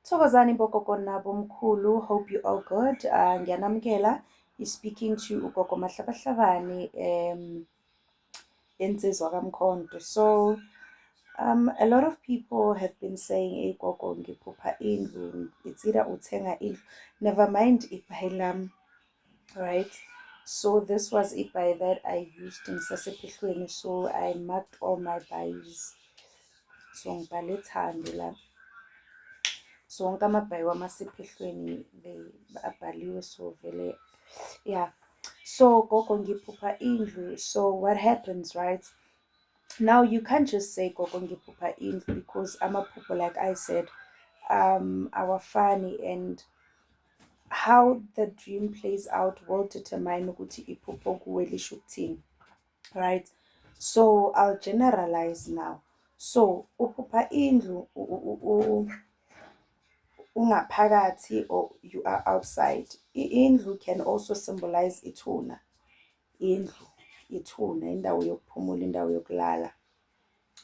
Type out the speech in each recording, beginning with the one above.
Thokozani bogogo nabo mkhulu, hope you all good. Ngiyanamukela. You speaking to ugogo Mahlabahlabane insizwa kaMkhonto. So a lot of people have been saying, hey gogo ngiphupha indlu, it's either uthenga indlu, never mind iBhaylam, right? So this was iBhay that I used in Sasephehlweni, so I marked all my buys. So ngibhale Thando la. So wonke amabhayi wamasephehlweni abhaliwe, so vele yeah. So gogo ngiphupha indlu. So what happens, right? Now you can't just say gogo ngiphupha indlu, because amaphupho, like I said, are funny, and how the dream plays out will determine ukuthi iphupho kuwe lisho ukuthini, right? So I'll generalize now. So uphupha indlu ungaphakathi, or you are outside. Indlu can also symbolize ithuna. Indlu, ithuna, indawo yokuphumula, indawo yokulala,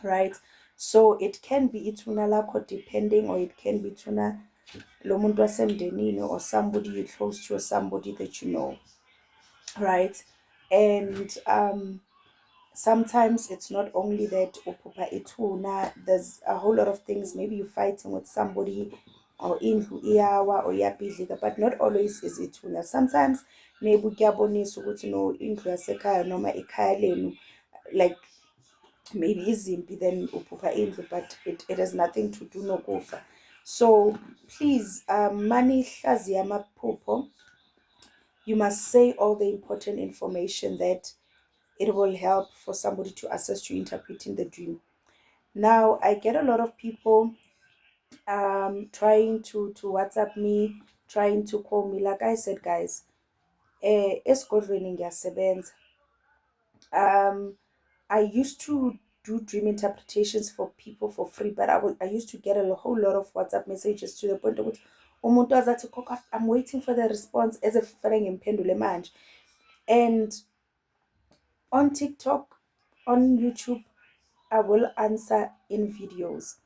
right? So it can be ithuna lakho, depending, or it can be ithuna lo muntu wasemndenini, or somebody you close to, or somebody that you know, right? And sometimes it's not only that uphupha ithuna, there's a whole lot of things. Maybe you're fighting with somebody, or indlu iyawa, or iyabhidlika, but not always is ithuna. Sometimes maybe kuyabonisa ukuthi no, indlu yasekhaya noma ikhaya lenu, like maybe izimpi, then uphupha indlu, but it has nothing to do nokufa. So please, manihlaziya amaphupho, you must say all the important information that it will help for somebody to assist you interpreting the dream. Now I get a lot of people trying to WhatsApp me, trying to call me. Like I said, guys, esigodlweni ngiyasebenza. I used to do dream interpretations for people for free, but I used to get a whole lot of WhatsApp messages, to the point of which umuntu azathi "Gogo, I'm waiting for the response as if ngemphendule manje." And on TikTok, on YouTube, I will answer in videos.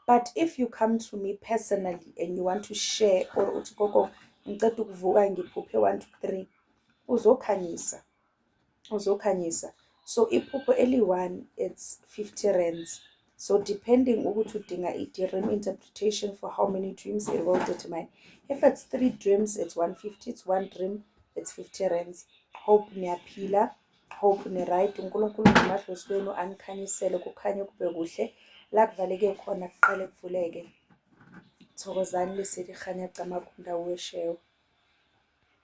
But if you come to me personally and you want to share, or uthi gogo ngicela ukuvuka ngiphuphe 1 2 3, uzokhanyisa, uzokhanyisa. So iphupho eli-1, it's 50 rands. So depending ukuthi udinga i-dream interpretation for how many dreams, it will determine. If it's 3 dreams, it's 150. It's 1 dream, it's 50 rands. Hope niyaphila, hope ni-right. uNkulunkulu ngamadlozi wenu anikhanyisele, kukhanye kube kuhle, la kuvaleke khona kuqale kuvuleke. Thokozani lesithi khanya camakunda weshewe.